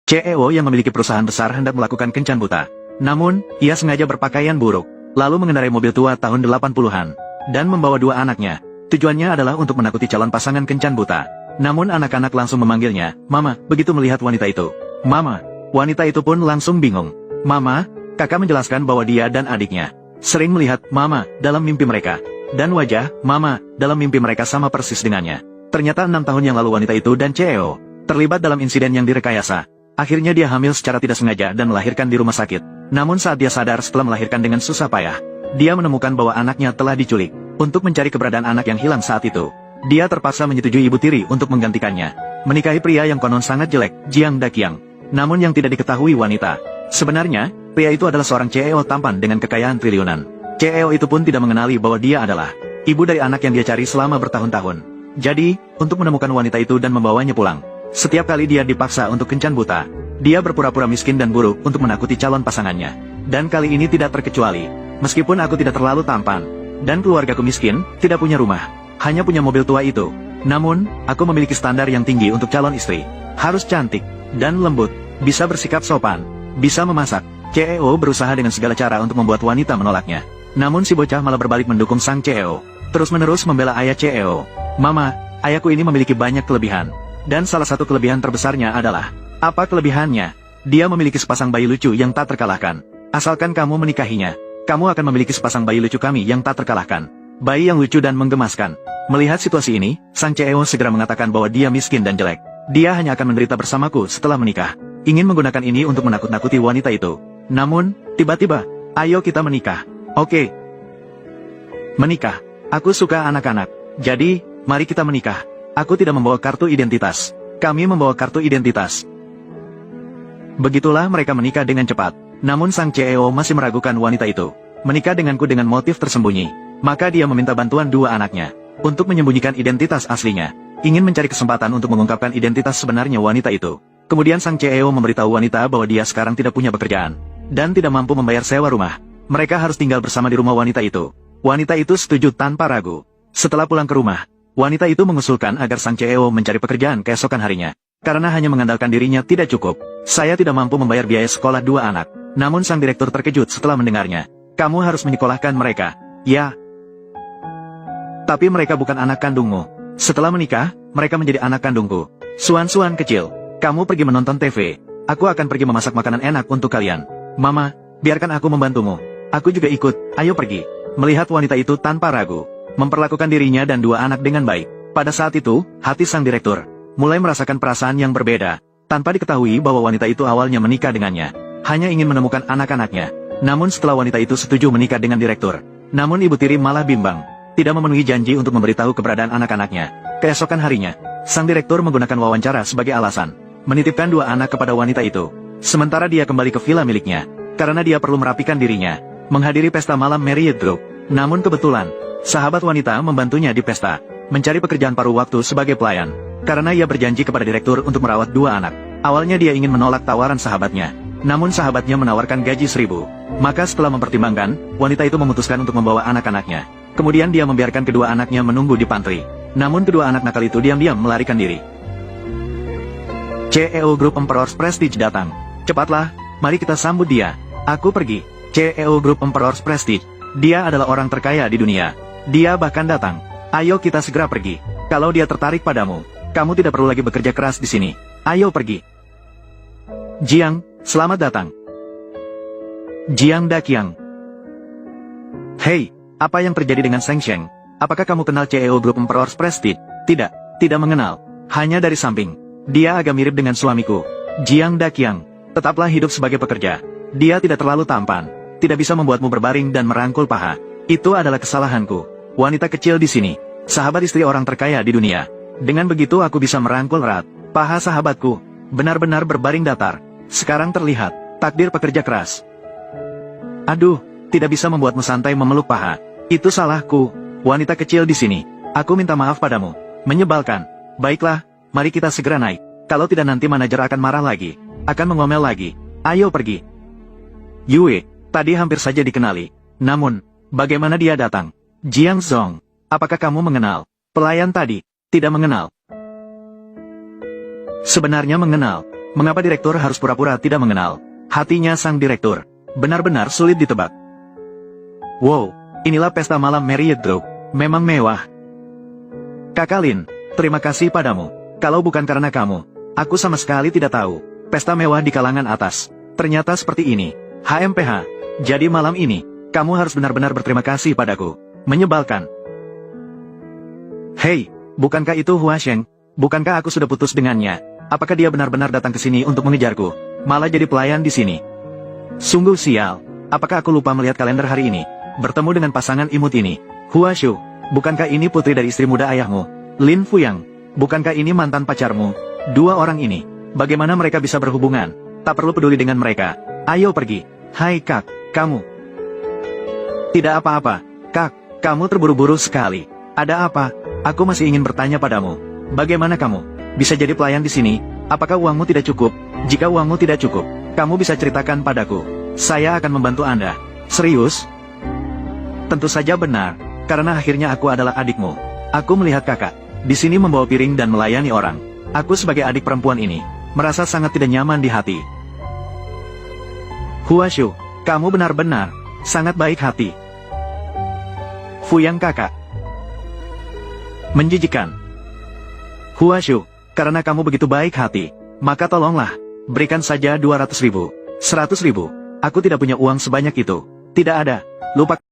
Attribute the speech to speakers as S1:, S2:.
S1: CEO yang memiliki perusahaan besar hendak melakukan kencan buta. Namun, ia sengaja berpakaian buruk, lalu mengendarai mobil tua tahun 80-an, dan membawa dua anaknya. Tujuannya adalah untuk menakuti calon pasangan kencan buta. Namun anak-anak langsung memanggilnya, Mama, begitu melihat wanita itu. Mama, wanita itu pun langsung bingung. Mama, kakak menjelaskan bahwa dia dan adiknya sering melihat Mama dalam mimpi mereka. Dan wajah Mama dalam mimpi mereka sama persis dengannya. Ternyata 6 tahun yang lalu wanita itu dan CEO terlibat dalam insiden yang direkayasa. Akhirnya dia hamil secara tidak sengaja dan melahirkan di rumah sakit. Namun saat dia sadar setelah melahirkan dengan susah payah, dia menemukan bahwa anaknya telah diculik. Untuk mencari keberadaan anak yang hilang saat itu, dia terpaksa menyetujui ibu tiri untuk menggantikannya. Menikahi pria yang konon sangat jelek, Jiang Daqiang. Namun yang tidak diketahui wanita, sebenarnya, pria itu adalah seorang CEO tampan dengan kekayaan triliunan. CEO itu pun tidak mengenali bahwa dia adalah ibu dari anak yang dia cari selama bertahun-tahun. Jadi, untuk menemukan wanita itu dan membawanya pulang, setiap kali dia dipaksa untuk kencan buta, dia berpura-pura miskin dan buruk untuk menakuti calon pasangannya. Dan kali ini tidak terkecuali. Meskipun aku tidak terlalu tampan, dan keluargaku miskin, tidak punya rumah, hanya punya mobil tua itu. Namun, aku memiliki standar yang tinggi untuk calon istri. Harus cantik, dan lembut, bisa bersikap sopan, bisa memasak. CEO berusaha dengan segala cara untuk membuat wanita menolaknya. Namun si bocah malah berbalik mendukung sang CEO. Terus-menerus membela ayah CEO. Mama, ayahku ini memiliki banyak kelebihan. Dan salah satu kelebihan terbesarnya adalah, apa kelebihannya? Dia memiliki sepasang bayi lucu yang tak terkalahkan. Asalkan kamu menikahinya, kamu akan memiliki sepasang bayi lucu kami yang tak terkalahkan. Bayi yang lucu dan menggemaskan. Melihat situasi ini, sang CEO segera mengatakan bahwa dia miskin dan jelek. Dia hanya akan menderita bersamaku setelah menikah. Ingin menggunakan ini untuk menakut-nakuti wanita itu. Namun, tiba-tiba, ayo kita menikah. Oke. Menikah. Aku suka anak-anak. Jadi, mari kita menikah. Aku tidak membawa kartu identitas. Kami membawa kartu identitas. Begitulah mereka menikah dengan cepat. Namun sang CEO masih meragukan wanita itu. Menikah denganku dengan motif tersembunyi. Maka dia meminta bantuan dua anaknya untuk menyembunyikan identitas aslinya. Ingin mencari kesempatan untuk mengungkapkan identitas sebenarnya wanita itu. Kemudian sang CEO memberitahu wanita bahwa dia sekarang tidak punya pekerjaan dan tidak mampu membayar sewa rumah. Mereka harus tinggal bersama di rumah wanita itu. Wanita itu setuju tanpa ragu. Setelah pulang ke rumah, wanita itu mengusulkan agar sang CEO mencari pekerjaan keesokan harinya. Karena hanya mengandalkan dirinya tidak cukup. Saya tidak mampu membayar biaya sekolah dua anak. Namun sang direktur terkejut setelah mendengarnya. Kamu harus menyekolahkan mereka. Ya. Tapi mereka bukan anak kandungmu. Setelah menikah, mereka menjadi anak kandungku. Suan-suan kecil, kamu pergi menonton TV. Aku akan pergi memasak makanan enak untuk kalian. Mama, biarkan aku membantumu. Aku juga ikut, ayo pergi. Melihat wanita itu tanpa ragu, memperlakukan dirinya dan dua anak dengan baik. Pada saat itu, hati sang direktur mulai merasakan perasaan yang berbeda. Tanpa diketahui bahwa wanita itu awalnya menikah dengannya, hanya ingin menemukan anak-anaknya. Namun setelah wanita itu setuju menikah dengan direktur, namun ibu tiri malah bimbang, tidak memenuhi janji untuk memberitahu keberadaan anak-anaknya. Keesokan harinya, sang direktur menggunakan wawancara sebagai alasan, menitipkan dua anak kepada wanita itu. Sementara dia kembali ke villa miliknya, karena dia perlu merapikan dirinya, menghadiri pesta malam Marriott Group. Namun kebetulan, sahabat wanita membantunya di pesta, mencari pekerjaan paruh waktu sebagai pelayan. Karena ia berjanji kepada direktur untuk merawat dua anak. Awalnya dia ingin menolak tawaran sahabatnya. Namun sahabatnya menawarkan gaji 1.000. Maka setelah mempertimbangkan, wanita itu memutuskan untuk membawa anak-anaknya. Kemudian dia membiarkan kedua anaknya menunggu di pantry. Namun kedua anak nakal itu diam-diam melarikan diri. CEO Group Emperor's Prestige datang. Cepatlah, mari kita sambut dia. Aku pergi. CEO Group Emperor's Prestige. Dia adalah orang terkaya di dunia. Dia bahkan datang. Ayo kita segera pergi. Kalau dia tertarik padamu, kamu tidak perlu lagi bekerja keras di sini. Ayo pergi. Jiang, selamat datang. Jiang Daqiang. Hei, apa yang terjadi dengan Seng Sheng? Apakah kamu kenal CEO Group Emperor's Prestige? Tidak, tidak mengenal. Hanya dari samping. Dia agak mirip dengan suamiku, Jiang Daqiang. Tetaplah hidup sebagai pekerja. Dia tidak terlalu tampan, tidak bisa membuatmu berbaring dan merangkul paha. Itu adalah kesalahanku. Wanita kecil di sini, sahabat istri orang terkaya di dunia. Dengan begitu aku bisa merangkul erat paha sahabatku, benar-benar berbaring datar. Sekarang terlihat, takdir pekerja keras. Aduh, tidak bisa membuatmu santai memeluk paha. Itu salahku, wanita kecil di sini. Aku minta maaf padamu. Menyebalkan. Baiklah, mari kita segera naik. Kalau tidak nanti manajer akan marah lagi, akan mengomel lagi. Ayo pergi. Yue, tadi hampir saja dikenali. Namun, bagaimana dia datang? Jiang Zong, apakah kamu mengenal pelayan tadi? Tidak mengenal. Sebenarnya mengenal. Mengapa direktur harus pura-pura tidak mengenal? Hatinya sang direktur benar-benar sulit ditebak. Wow, inilah pesta malam Marriott Group. Memang mewah. Kakak Lin, terima kasih padamu. Kalau bukan karena kamu, aku sama sekali tidak tahu. Pesta mewah di kalangan atas. Ternyata seperti ini. HMPH. Jadi malam ini, kamu harus benar-benar berterima kasih padaku. Menyebalkan. Hei, bukankah itu Hua Sheng? Bukankah aku sudah putus dengannya? Apakah dia benar-benar datang ke sini untuk mengejarku? Malah jadi pelayan di sini. Sungguh sial. Apakah aku lupa melihat kalender hari ini? Bertemu dengan pasangan imut ini. Hua Shu, bukankah ini putri dari istri muda ayahmu? Lin Fuyang, bukankah ini mantan pacarmu? Dua orang ini, bagaimana mereka bisa berhubungan? Tak perlu peduli dengan mereka. Ayo pergi. Hai Kak, kamu. Tidak apa-apa. Kak, kamu terburu-buru sekali. Ada apa? Aku masih ingin bertanya padamu. Bagaimana kamu bisa jadi pelayan di sini? Apakah uangmu tidak cukup? Jika uangmu tidak cukup, kamu bisa ceritakan padaku. Saya akan membantu Anda. Serius? Tentu saja benar, karena akhirnya aku adalah adikmu. Aku melihat kakak di sini membawa piring dan melayani orang. Aku sebagai adik perempuan ini merasa sangat tidak nyaman di hati. Hua Shu, kamu benar-benar sangat baik hati. Fuyang kakak. Menjijikan. Hua Shu, karena kamu begitu baik hati, maka tolonglah, berikan saja 200.000, 100.000. Aku tidak punya uang sebanyak itu. Tidak ada. Lupa.